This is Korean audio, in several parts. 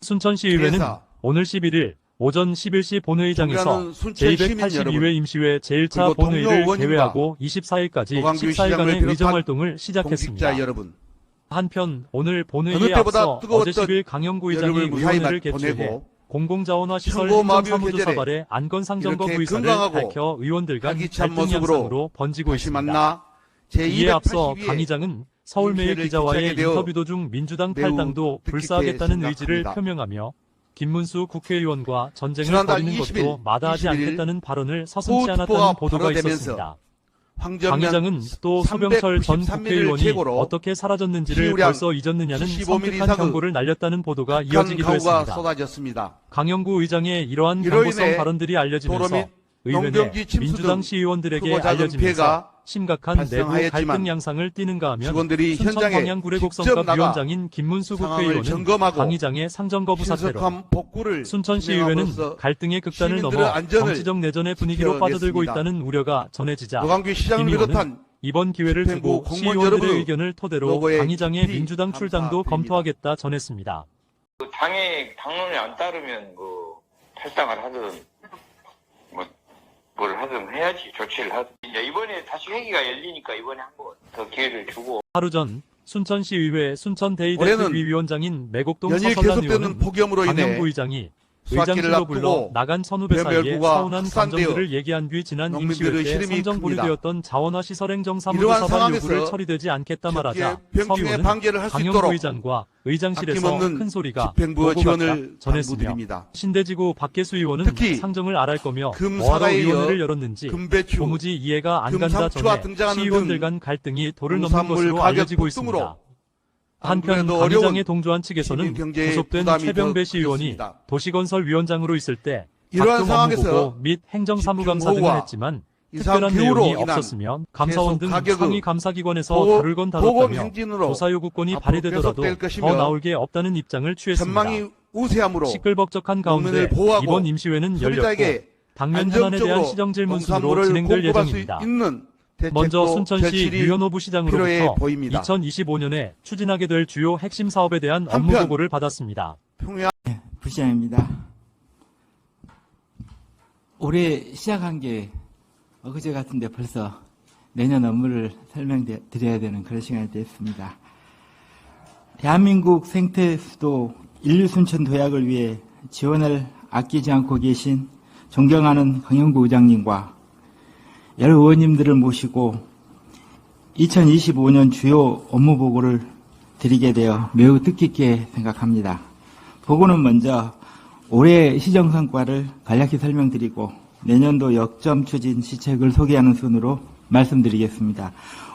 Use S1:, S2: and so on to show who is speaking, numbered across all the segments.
S1: 순천시의회는
S2: 대사,
S1: 오늘 11일 오전 11시 본회의장에서
S2: 존경하는 순천 시민 여러분,
S1: 제282회 임시회 제1차
S2: 그리고 동료
S1: 본회의를
S2: 의원님과
S1: 개회하고 24일까지
S2: 노광규
S1: 14일간의
S2: 시장을 비롯한
S1: 의정활동을 시작했습니다.
S2: 공직자 여러분,
S1: 한편 오늘
S2: 어느
S1: 본회의에
S2: 때보다
S1: 앞서
S2: 뜨거웠던
S1: 어제 10일 강영구 의장이
S2: 여러분을 무사히
S1: 위원회를 개최해
S2: 보내고
S1: 공공자원화 시설
S2: 청고마비의
S1: 행정사무조사
S2: 계절에
S1: 발의 안건상점거
S2: 이렇게
S1: 부의사를
S2: 건강하고
S1: 밝혀 의원들 간
S2: 활기찬
S1: 갈등
S2: 모습으로
S1: 양상으로 번지고
S2: 다시
S1: 있습니다.
S2: 만나
S1: 이에 앞서 강
S2: 제282회
S1: 의장은 서울매일 기자와의
S2: 개최하게 되어
S1: 인터뷰 도중 민주당
S2: 매우
S1: 탈당도
S2: 뜻깊게
S1: 불사하겠다는 의지를
S2: 생각합니다.
S1: 표명하며 김문수 국회의원과 전쟁을
S2: 지난달
S1: 벌이는
S2: 20일,
S1: 것도 마다하지
S2: 21일
S1: 않겠다는 발언을 서슴지
S2: 후보가
S1: 않았다는 보도가
S2: 발효되면서
S1: 있었습니다. 강
S2: 황전면
S1: 의장은 또 소병철 전
S2: 393mm 를
S1: 국회의원이
S2: 최고로
S1: 어떻게 사라졌는지를
S2: 시우량
S1: 벌써 잊었느냐는
S2: 75mm
S1: 섬뜩한
S2: 이상의
S1: 경고를 날렸다는 보도가
S2: 극한
S1: 이어지기도
S2: 가구가
S1: 했습니다.
S2: 쏟아졌습니다.
S1: 강영구 의장의 이러한
S2: 이로
S1: 경고성
S2: 인해
S1: 발언들이 알려지면서
S2: 도로 및
S1: 의회 내
S2: 농경지 침수
S1: 민주당
S2: 등
S1: 시의원들에게
S2: 크고 작은
S1: 알려지면서
S2: 피해가
S1: 심각한 내부
S2: 발생하였지만
S1: 갈등 양상을 띠는가 하면
S2: 직원들이
S1: 순천
S2: 현장에
S1: 광양구례곡성급
S2: 직접 나가
S1: 위원장인 김문수
S2: 상황을
S1: 국회의원은
S2: 점검하고
S1: 강 의장의 상정거부 사태로
S2: 신속한 복구를
S1: 순천시의회는
S2: 진행함으로써
S1: 갈등의 극단을 넘어
S2: 시민들의 안전을
S1: 정치적 내전의 분위기로 빠져들고
S2: 지켜냈습니다.
S1: 있다는 우려가 전해지자
S2: 노광규 시장을
S1: 김 의원은
S2: 비롯한
S1: 이번 기회를
S2: 집행부
S1: 두고
S2: 공무원
S1: 시의원들의
S2: 여러분의
S1: 의견을 토대로
S2: 노고에
S1: 강 의장의
S2: 깊이
S1: 민주당 출당도
S2: 감사드립니다.
S1: 검토하겠다 전했습니다.
S3: 당의 당론에 안 따르면 탈당을 하든 뭘 하든 해야지, 조치를 하든. 이제 이번에 다시 회기가 열리니까 이번에 한번 더 기회를 주고.
S1: 하루 전 순천시의회
S2: 올해는
S1: 순천대의대표위원장인 매곡동
S2: 연일
S1: 서설란
S2: 계속되는
S1: 의원은
S2: 폭염으로 인해
S1: 강영구 의장이
S2: 수학기를
S1: 의장실로 불러
S2: 앞두고
S1: 나간 선후배 사이에
S2: 벼멸구가
S1: 서운한
S2: 확산되어
S1: 감정들을 얘기한 뒤 지난 임시회
S2: 농민들의
S1: 때
S2: 시름이
S1: 선정
S2: 큽니다.
S1: 보류되었던 자원화 시설 행정
S2: 이러한
S1: 사무조사반
S2: 상황에서
S1: 요구를 처리되지 않겠다 말하자
S2: 병충해
S1: 서 의원은
S2: 방제를 할 수
S1: 강영구
S2: 있도록
S1: 의장과 의장실에서
S2: 아낌없는
S1: 큰 소리가
S2: 집행부의
S1: 오고
S2: 지원을
S1: 갔다 전했으며
S2: 당부드립니다.
S1: 신대지구 박계수 의원은
S2: 특히
S1: 상정을 안 할 거며 뭐하러
S2: 금사가에
S1: 위원회를
S2: 이어
S1: 열었는지
S2: 금배추,
S1: 도무지 이해가 안 간다
S2: 금상추가
S1: 전해
S2: 등장하는
S1: 시의원들
S2: 등
S1: 간 갈등이 도를 넘는
S2: 농산물
S1: 것으로
S2: 가격
S1: 알려지고
S2: 폭등으로
S1: 있습니다. 한편
S2: 아무래도
S1: 강 의장의
S2: 어려운
S1: 동조한 측에서는
S2: 시민 경제에
S1: 구속된
S2: 부담이
S1: 최병배
S2: 더
S1: 시의원이
S2: 커졌습니다.
S1: 도시건설위원장으로 있을 때
S2: 이러한
S1: 각종
S2: 상황에서
S1: 업무보고 및 행정사무감사 등을
S2: 집행호우와
S1: 했지만
S2: 이상
S1: 특별한
S2: 기후로
S1: 내용이
S2: 인한
S1: 없었으면 감사원 등
S2: 계속 가격의
S1: 상위 감사기관에서
S2: 보건
S1: 다룰 건 다뤘다며
S2: 행진으로
S1: 조사 요구권이
S2: 앞으로
S1: 발휘되더라도
S2: 계속될 것이며
S1: 더 나올 게 없다는 입장을 취했습니다.
S2: 전망이 우세하므로
S1: 시끌벅적한 가운데
S2: 농민을 보호하고
S1: 이번 임시회는 열렸고
S2: 소비자에게
S1: 당면 현안에 대한
S2: 안정적으로
S1: 시정질문 순으로
S2: 농산물을
S1: 진행될
S2: 공급할 수
S1: 예정입니다.
S2: 있는
S1: 먼저
S2: 대책도
S1: 순천시
S2: 제출이
S1: 류현호
S2: 필요해
S1: 부시장으로부터
S2: 보입니다.
S1: 2025년에 추진하게 될 주요 핵심 사업에 대한
S2: 한편
S1: 업무 보고를 받았습니다.
S2: 평양
S4: 부시장입니다. 올해 시작한 게 어제 같은데 벌써 내년 업무를 설명드려야 되는 그런 시간이 됐습니다. 대한민국 생태 수도 인류 순천 도약을 위해 지원을 아끼지 않고 계신 존경하는 강영구 의장님과 여러 의원님들을 모시고 2025년 주요 업무 보고를 드리게 되어 매우 뜻깊게 생각합니다. 보고는 먼저 올해 시정 성과를 간략히 설명드리고 내년도 역점 추진 시책을 소개하는 순으로 말씀드리겠습니다.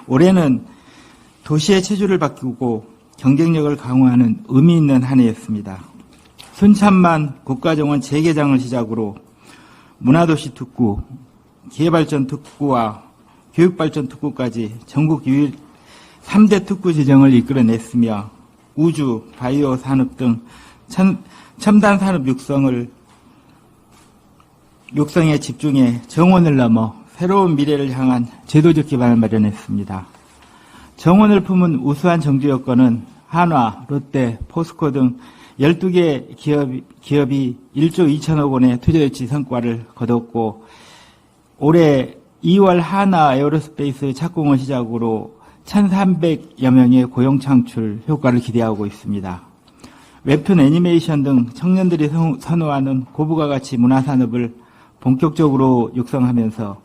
S4: 올해는 도시의 체질을 바꾸고 경쟁력을 강화하는 의미 있는 한 해였습니다. 순천만 국가정원 재개장을 시작으로 문화도시 특구, 기회발전 특구와 교육발전 특구까지 전국 유일 3대 특구 지정을 이끌어냈으며 우주, 바이오 산업 등 첨단 산업 육성에 집중해 정원을 넘어 새로운 미래를 향한 제도적 기반을 마련했습니다. 정원을 품은 우수한 정주 여건은 한화, 롯데, 포스코 등 12개 기업이 1조 2천억 원의 투자 유치 성과를 거뒀고 올해 2월 한화 에어로스페이스 착공을 시작으로 1,300여 명의 고용 창출 효과를 기대하고 있습니다. 웹툰 애니메이션 등 청년들이 선호하는 고부가 가치 문화산업을 본격적으로 육성하면서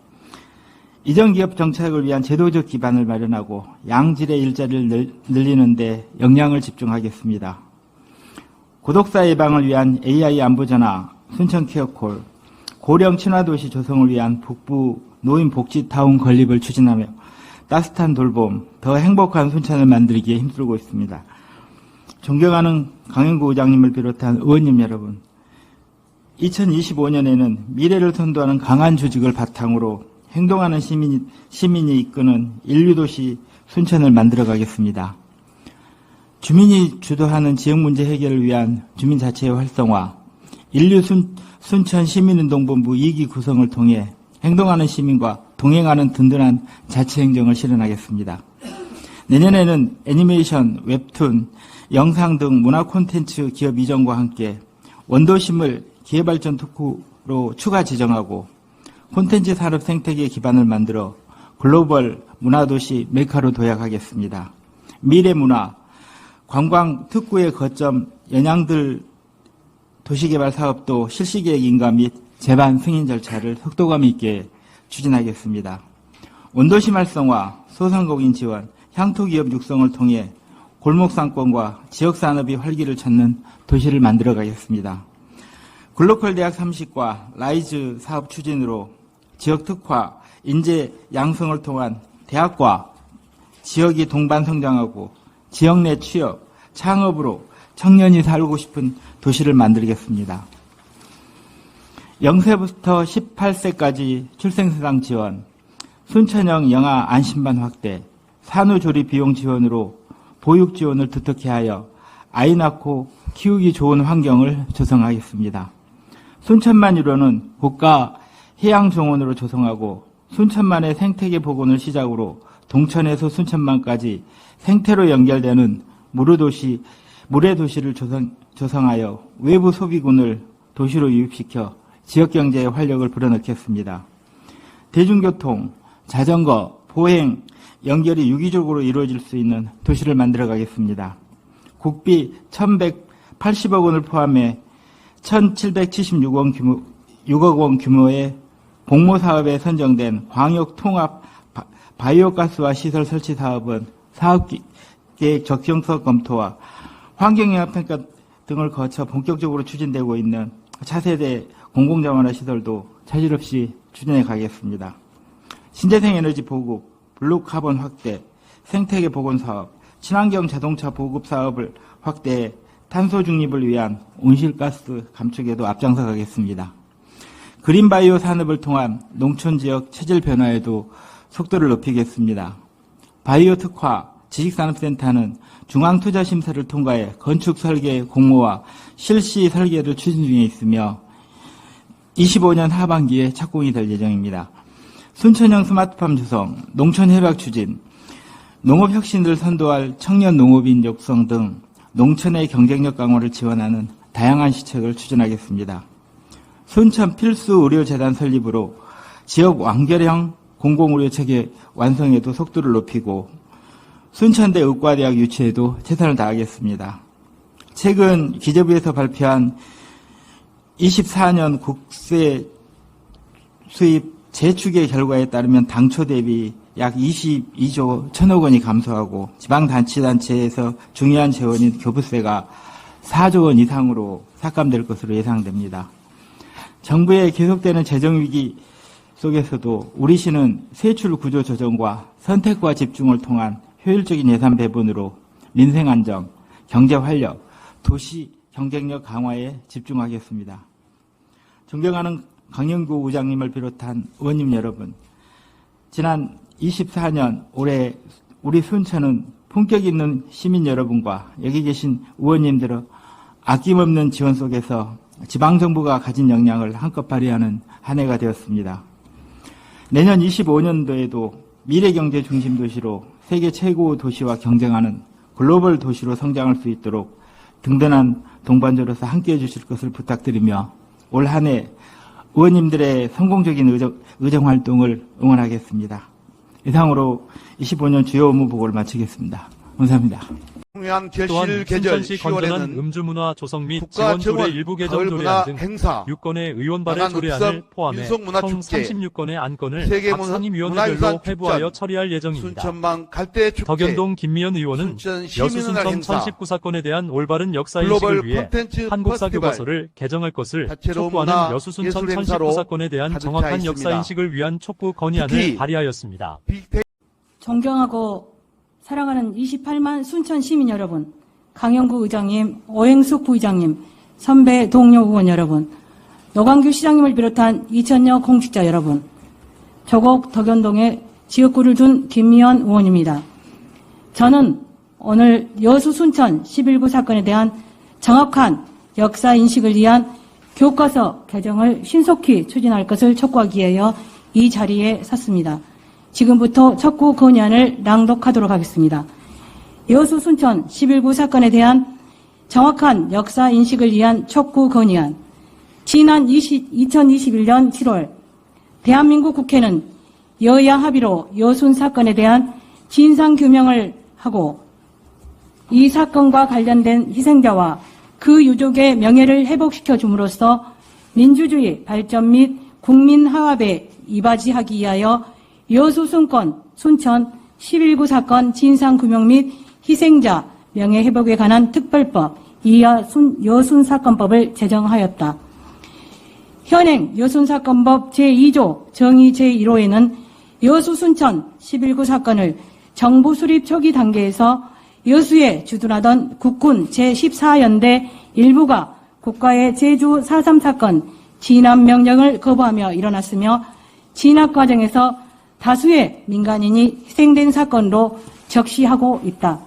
S4: 이전 기업 정착을 위한 제도적 기반을 마련하고 양질의 일자리를 늘리는 데 역량을 집중하겠습니다. 고독사 예방을 위한 AI 안보전화, 순천케어콜, 고령 친화도시 조성을 위한 북부 노인복지타운 건립을 추진하며 따뜻한 돌봄, 더 행복한 순천을 만들기에 힘쓰고 있습니다. 존경하는 강영구 의장님을 비롯한 의원님 여러분, 2025년에는 미래를 선도하는 강한 조직을 바탕으로 행동하는 시민이 이끄는 인류도시 순천을 만들어가겠습니다. 주민이 주도하는 지역문제 해결을 위한 주민자치의 활성화, 인류 순천 시민운동본부 2기 구성을 통해 행동하는 시민과 동행하는 든든한 자치행정을 실현하겠습니다. 내년에는 애니메이션, 웹툰, 영상 등 문화 콘텐츠 기업 이전과 함께 원도심을 기회발전 특구로 추가 지정하고 콘텐츠 산업 생태계 기반을 만들어 글로벌 문화도시 메카로 도약하겠습니다. 미래문화, 관광 특구의 거점 연양들 도시개발 사업도 실시계획 인가 및 제반 승인 절차를 속도감 있게 추진하겠습니다. 원도심 활성화, 소상공인 지원, 향토기업 육성을 통해 골목상권과 지역산업이 활기를 찾는 도시를 만들어가겠습니다. 글로컬 대학 30과 라이즈 사업 추진으로 지역 특화, 인재 양성을 통한 대학과 지역이 동반 성장하고 지역 내 취업, 창업으로 청년이 살고 싶은 도시를 만들겠습니다. 0세부터 18세까지 출생수당 지원, 순천형 영아 안심반 확대, 산후조리 비용 지원으로 보육 지원을 두텁게 하여 아이 낳고 키우기 좋은 환경을 조성하겠습니다. 순천만 1호는 국가 해양정원으로 조성하고 순천만의 생태계 복원을 시작으로 동천에서 순천만까지 생태로 연결되는 물의 도시를 조성하여 외부 소비군을 도시로 유입시켜 지역경제의 활력을 불어넣겠습니다. 대중교통, 자전거, 보행, 연결이 유기적으로 이루어질 수 있는 도시를 만들어가겠습니다. 국비 1,180억 원을 포함해 1,776억 원 규모의 공모사업에 선정된 광역통합 바이오가스화 시설 설치 사업은 사업계획 적정성 검토와 환경영향평가 등을 거쳐 본격적으로 추진되고 있는 차세대 공공자원화 시설도 차질 없이 추진해 가겠습니다. 신재생 에너지 보급, 블루카본 확대, 생태계 복원 사업, 친환경 자동차 보급 사업을 확대해 탄소 중립을 위한 온실가스 감축에도 앞장서 가겠습니다. 그린바이오 산업을 통한 농촌 지역 체질 변화에도 속도를 높이겠습니다. 바이오 특화 지식산업센터는 중앙투자심사를 통과해 건축 설계 공모와 실시 설계를 추진 중에 있으며 25년 하반기에 착공이 될 예정입니다. 순천형 스마트팜 조성, 농촌 협약 추진, 농업 혁신을 선도할 청년 농업인 육성 등 농촌의 경쟁력 강화를 지원하는 다양한 시책을 추진하겠습니다. 순천 필수 의료재단 설립으로 지역 완결형 공공의료체계 완성에도 속도를 높이고 순천대 의과대학 유치에도 최선을 다하겠습니다. 최근 기재부에서 발표한 24년 국세 수입 재추계 결과에 따르면 당초 대비 약 22조 1천억 원이 감소하고 지방자치단체에서 중요한 재원인 교부세가 4조 원 이상으로 삭감될 것으로 예상됩니다. 정부의 계속되는 재정위기 속에서도 우리 시는 세출 구조 조정과 선택과 집중을 통한 효율적인 예산 배분으로 민생 안정, 경제 활력, 도시 경쟁력 강화에 집중하겠습니다. 존경하는 강영구 의장님을 비롯한 의원님 여러분, 지난 24년 올해 우리 순천은 품격 있는 시민 여러분과 여기 계신 의원님들의 아낌없는 지원 속에서 지방정부가 가진 역량을 한껏 발휘하는 한 해가 되었습니다. 내년 25년도에도 미래경제 중심 도시로 세계 최고 도시와 경쟁하는 글로벌 도시로 성장할 수 있도록 든든한 동반자로서 함께해 주실 것을 부탁드리며 올 한 해 의원님들의 성공적인 의정활동을 응원하겠습니다. 이상으로 25년 주요 업무 보고를 마치겠습니다. 감사합니다.
S2: 중요한
S1: 또한
S2: 결실 계절
S1: 순천시 건전한
S2: 10월에는
S1: 음주문화 조성 및
S2: 국가
S1: 지원
S2: 정원
S1: 조례 일부 개정
S2: 가을문화
S1: 조례안 등
S2: 행사,
S1: 6건의 의원발의
S2: 나간
S1: 조례안을
S2: 읍성
S1: 포함해
S2: 민속문화축제,
S1: 총 36건의 안건을 각
S2: 세계문화유산
S1: 상임위원회별로 회부하여
S2: 축전,
S1: 처리할 예정입니다.
S2: 순천만 갈대축제,
S1: 덕연동 김미연 의원은
S2: 순천 시민은행
S1: 여수순천
S2: 행사,
S1: 1019사건에 대한 올바른 역사인식을
S2: 글로벌
S1: 위해
S2: 콘텐츠
S1: 한국사
S2: 페스티벌,
S1: 교과서를 개정할 것을
S2: 다채로운
S1: 촉구하는
S2: 문화,
S1: 여수순천
S2: 예술 행사로
S1: 1019사건에 대한
S2: 가득 차
S1: 정확한
S2: 있습니다.
S1: 역사인식을 위한 촉구 건의안을
S2: 특히
S1: 발의하였습니다.
S5: 존경하고 사랑하는 28만 순천 시민 여러분, 강영구 의장님, 오행숙 부의장님, 선배 동료 의원 여러분, 노광규 시장님을 비롯한 2천여 공직자 여러분, 조국 덕연동에 지역구를 둔 김미연 의원입니다. 저는 오늘 여수 순천 11구 사건에 대한 정확한 역사인식을 위한 교과서 개정을 신속히 추진할 것을 촉구하기 위하여 이 자리에 섰습니다. 지금부터 촉구 건의안을 낭독하도록 하겠습니다. 여수 순천 11구 사건에 대한 정확한 역사 인식을 위한 촉구 건의안. 지난 2021년 7월 대한민국 국회는 여야 합의로 여순 사건에 대한 진상규명을 하고 이 사건과 관련된 희생자와 그 유족의 명예를 회복시켜 줌으로써 민주주의 발전 및 국민 화합에 이바지하기 위하여 여수순건 순천 11.9 사건 진상규명 및 희생자 명예회복에 관한 특별법 여순사건법을 제정하였다. 현행 여순사건법 제2조 정의 제1호에는 여수 순천 11.9 사건을 정부 수립 초기 단계에서 여수에 주둔하던 국군 제14연대 일부가 국가의 제주 4.3 사건 진압 명령을 거부하며 일어났으며 진압 과정에서 다수의 민간인이 희생된 사건으로 적시하고 있다.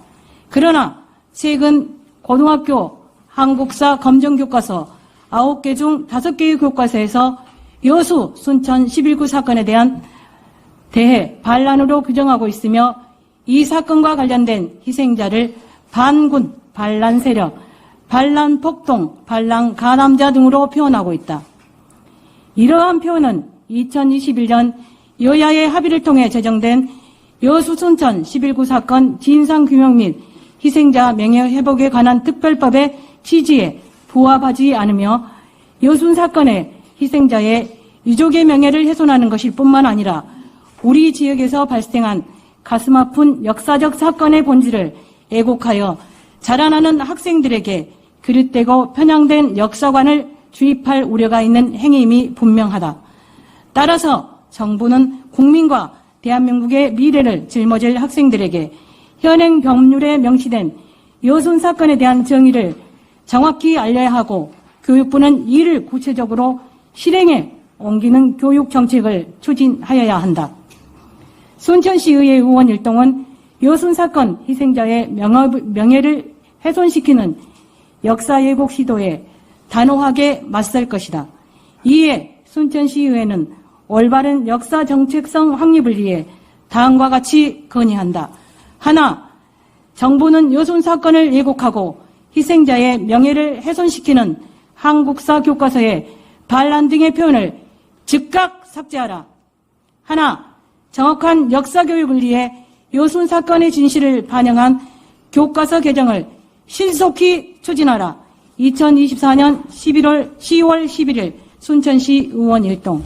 S5: 그러나 최근 고등학교 한국사 검정교과서 9개 중 5개의 교과서에서 여수 순천 11.9 사건에 대해 반란으로 규정하고 있으며 이 사건과 관련된 희생자를 반군, 반란 세력, 반란 폭동, 반란 가담자 등으로 표현하고 있다. 이러한 표현은 2021년 여야의 합의를 통해 제정된 여수 순천 11.9 사건 진상규명 및 희생자 명예회복에 관한 특별법의 취지에 부합하지 않으며 여순 사건의 희생자의 유족의 명예를 훼손하는 것일 뿐만 아니라 우리 지역에서 발생한 가슴 아픈 역사적 사건의 본질을 애곡하여 자라나는 학생들에게 그릇되고 편향된 역사관을 주입할 우려가 있는 행위임이 분명하다. 따라서 정부는 국민과 대한민국의 미래를 짊어질 학생들에게 현행 법률에 명시된 여순 사건에 대한 정의를 정확히 알려야 하고 교육부는 이를 구체적으로 실행에 옮기는 교육 정책을 추진하여야 한다. 순천시의회 의원 일동은 여순 사건 희생자의 명예를 훼손시키는 역사 왜곡 시도에 단호하게 맞설 것이다. 이에 순천시의회는 올바른 역사 정책성 확립을 위해 다음과 같이 건의한다. 하나, 정부는 여순 사건을 왜곡하고 희생자의 명예를 훼손시키는 한국사 교과서에 반란 등의 표현을 즉각 삭제하라. 하나, 정확한 역사 교육을 위해 여순 사건의 진실을 반영한 교과서 개정을 신속히 추진하라. 2024년 10월 11일 순천시 의원 일동.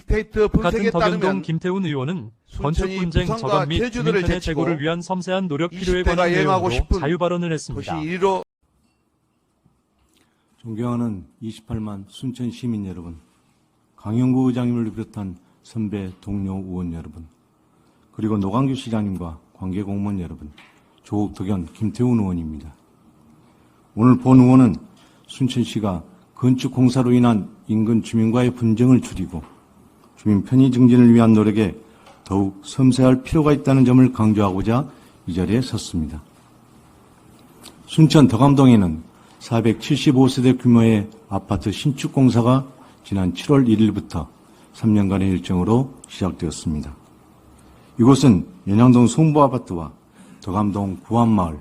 S2: 데이터 분석에
S1: 같은 덕영동
S2: 따르면
S1: 김태훈 의원은
S2: 순천이
S1: 건축분쟁
S2: 부산과
S1: 저감 및
S2: 제주도를
S1: 주민편의
S2: 제치고
S1: 제고를 위한 섬세한 노력 필요에
S2: 20대가
S1: 관한
S2: 여행하고
S1: 내용으로
S2: 싶은
S1: 자유발언을
S2: 도시
S1: 했습니다.
S2: 1위로
S6: 존경하는 28만 순천 시민 여러분, 강영구 의장님을 비롯한 선배 동료 의원 여러분, 그리고 노광규 시장님과 관계 공무원 여러분, 조국 덕연 김태훈 의원입니다. 오늘 본 의원은 순천시가 건축 공사로 인한 인근 주민과의 분쟁을 줄이고 주민 편의 증진을 위한 노력에 더욱 섬세할 필요가 있다는 점을 강조하고자 이 자리에 섰습니다. 순천 덕암동에는 475세대 규모의 아파트 신축 공사가 지난 7월 1일부터 3년간의 일정으로 시작되었습니다. 이곳은 연양동 송보아파트와 덕암동 구암마을,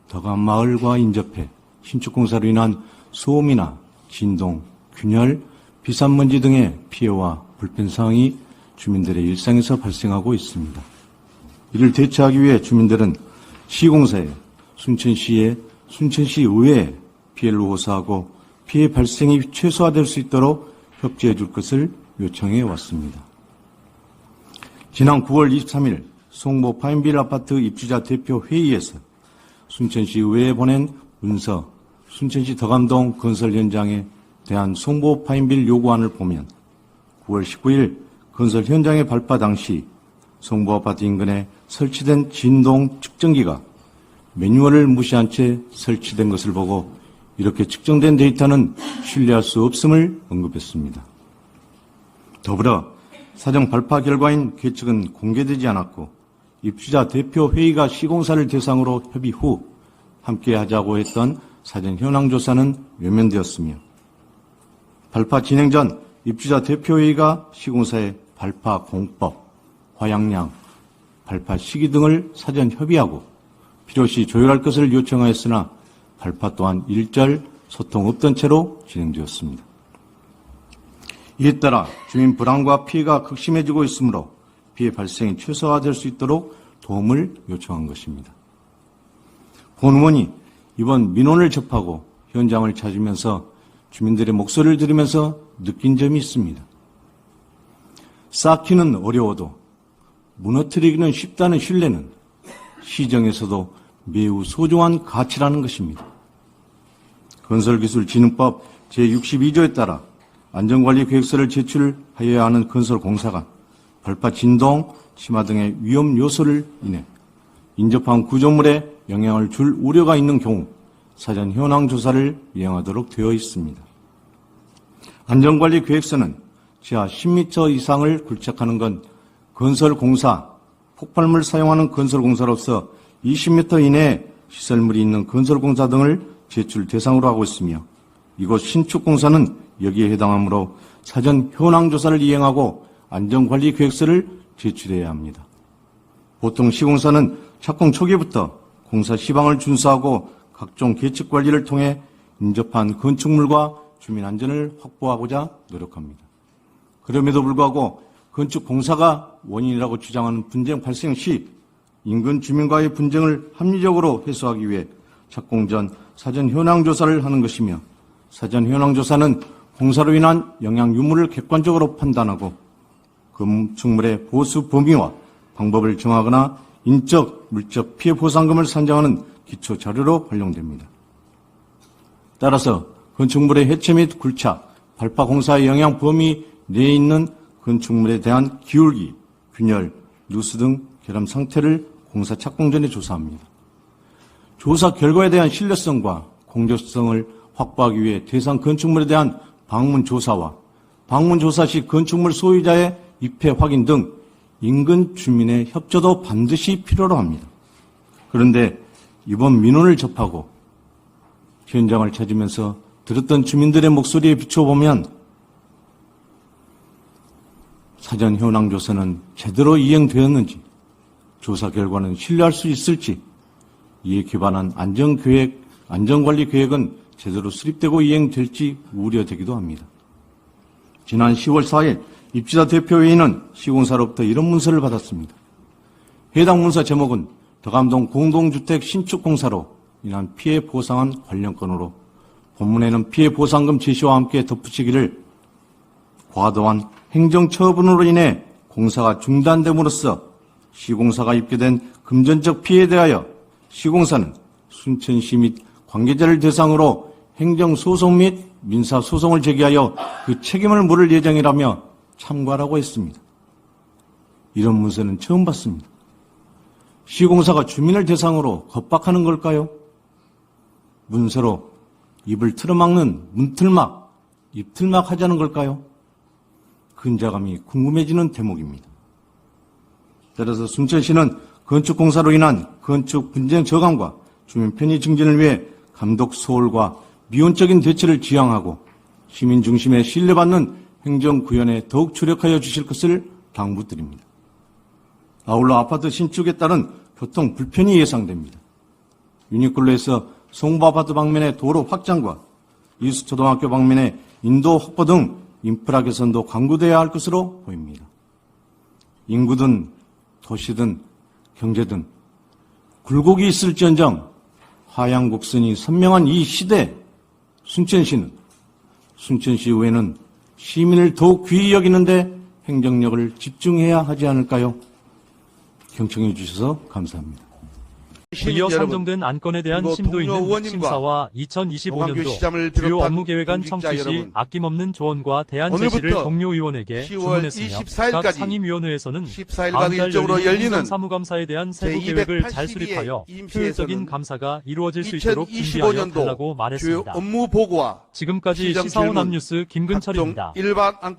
S6: 덕암마을과 인접해 신축 공사로 인한 소음이나 진동, 균열, 비산먼지 등의 피해와 불편 사항이 주민들의 일상에서 발생하고 있습니다. 이를 대처하기 위해 주민들은 시공사에 순천시 의회에 피해를 호소하고 피해 발생이 최소화될 수 있도록 협조해 줄 것을 요청해 왔습니다. 지난 9월 23일 송보 파인빌 아파트 입주자 대표 회의에서 순천시 의회에 보낸 문서 순천시 덕암동 건설 현장에 대한 송보 파인빌 요구안을 보면 9월 19일 건설 현장에 발파 당시 송보 아파트 인근에 설치된 진동 측정기가 매뉴얼을 무시한 채 설치된 것을 보고 이렇게 측정된 데이터는 신뢰할 수 없음을 언급했습니다. 더불어 사정 발파 결과인 계측은 공개되지 않았고 입주자 대표 회의가 시공사를 대상으로 협의 후 함께 하자고 했던 사전 현황 조사는 외면되었으며 발파 진행 전 입주자 대표 회의가 시공사의 발파 공법, 화약량, 발파 시기 등을 사전 협의하고 필요시 조율할 것을 요청하였으나 발파 또한 일절 소통 없던 채로 진행되었습니다. 이에 따라 주민 불안과 피해가 극심해지고 있으므로 피해 발생이 최소화될 수 있도록 도움을 요청한 것입니다. 본 의원이 이번 민원을 접하고 현장을 찾으면서 주민들의 목소리를 들으면서 느낀 점이 있습니다. 쌓기는 어려워도 무너뜨리기는 쉽다는 신뢰는 시정에서도 매우 소중한 가치라는 것입니다. 건설기술진흥법 제62조에 따라 안전관리계획서를 제출하여야 하는 건설공사가 발파 진동, 심화 등의 위험 요소를 인해 인접한 구조물에 영향을 줄 우려가 있는 경우 사전 현황 조사를 이행하도록 되어 있습니다. 안전관리계획서는 지하 10m 이상을 굴착하는 건 건설공사, 폭발물 사용하는 건설공사로서 20m 이내에 시설물이 있는 건설공사 등을 제출 대상으로 하고 있으며 이곳 신축공사는 여기에 해당하므로 사전 현황조사를 이행하고 안전관리계획서를 제출해야 합니다. 보통 시공사는 착공 초기부터 공사 시방을 준수하고 각종 계측관리를 통해 인접한 건축물과 주민 안전을 확보하고자 노력합니다. 그럼에도 불구하고 건축공사가 원인이라고 주장하는 분쟁 발생 시 인근 주민과의 분쟁을 합리적으로 해소하기 위해 착공 전 사전 현황조사를 하는 것이며 사전 현황조사는 공사로 인한 영향 유무를 객관적으로 판단하고 건축물의 보수 범위와 방법을 정하거나 인적, 물적 피해 보상금을 산정하는 기초 자료로 활용됩니다. 따라서 건축물의 해체 및 굴착, 발파 공사의 영향 범위 내에 있는 건축물에 대한 기울기, 균열, 누수 등 결함 상태를 공사 착공 전에 조사합니다. 조사 결과에 대한 신뢰성과 공정성을 확보하기 위해 대상 건축물에 대한 방문 조사와 방문 조사 시 건축물 소유자의 입회 확인 등 인근 주민의 협조도 반드시 필요로 합니다. 그런데 이번 민원을 접하고 현장을 찾으면서 들었던 주민들의 목소리에 비춰보면 사전 현황 조사는 제대로 이행되었는지, 조사 결과는 신뢰할 수 있을지, 이에 기반한 안전관리 계획은 제대로 수립되고 이행될지 우려되기도 합니다. 지난 10월 4일 입지사 대표회의는 시공사로부터 이런 문서를 받았습니다. 해당 문서 제목은 덕암동 공동주택 신축공사로 인한 피해 보상안 관련 건으로 본문에는 피해 보상금 제시와 함께 덧붙이기를 과도한 행정처분으로 인해 공사가 중단됨으로써 시공사가 입게 된 금전적 피해에 대하여 시공사는 순천시 및 관계자를 대상으로 행정소송 및 민사소송을 제기하여 그 책임을 물을 예정이라며 참고하라고 했습니다. 이런 문서는 처음 봤습니다. 시공사가 주민을 대상으로 겁박하는 걸까요? 문서로 입을 틀어막는 문틀막, 입틀막 하자는 걸까요? 근자감이 궁금해지는 대목입니다. 따라서 순천시는 건축공사로 인한 건축 분쟁 저감과 주민 편의 증진을 위해 감독 소홀과 미온적인 대처를 지향하고 시민 중심의 신뢰받는 행정구현에 더욱 주력하여 주실 것을 당부드립니다. 아울러 아파트 신축에 따른 교통 불편이 예상됩니다. 유니클로에서 송부 아파트 방면의 도로 확장과 이수초등학교 방면의 인도 확보 등 인프라 개선도 강구되어야 할 것으로 보입니다. 인구든 도시든 경제든 굴곡이 있을지언정 하향 곡선이 선명한 이 시대 순천시는 순천시의회는 시민을 더욱 귀히 여기는데 행정력을 집중해야 하지 않을까요? 경청해 주셔서 감사합니다.
S1: 이어 상정된 안건에 대한
S2: 그리고
S1: 심도
S2: 동료
S1: 있는
S2: 의원님과
S1: 심사와
S2: 노광규
S1: 2025년도
S2: 시장을
S1: 주요
S2: 비롯한
S1: 업무 계획안
S2: 공직자
S1: 청취 시
S2: 여러분,
S1: 아낌없는 조언과 대안 제시를
S2: 오늘부터
S1: 동료 의원에게
S2: 10월
S1: 주문했으며
S2: 24일까지
S1: 각 상임위원회에서는
S2: 14일간
S1: 다음 달
S2: 일정으로 열리는
S1: 사무감사에 대한 세부 계획을 잘 수립하여 효율적인 감사가 이루어질 수 있도록 준비하여
S2: 2025년도
S1: 달라고
S2: 주요
S1: 말했습니다.
S2: 업무 보고와
S1: 지금까지
S2: 시정
S1: 시사원
S2: 질문,
S1: 암뉴스
S2: 각종
S1: 김근철입니다.
S2: 일반 안건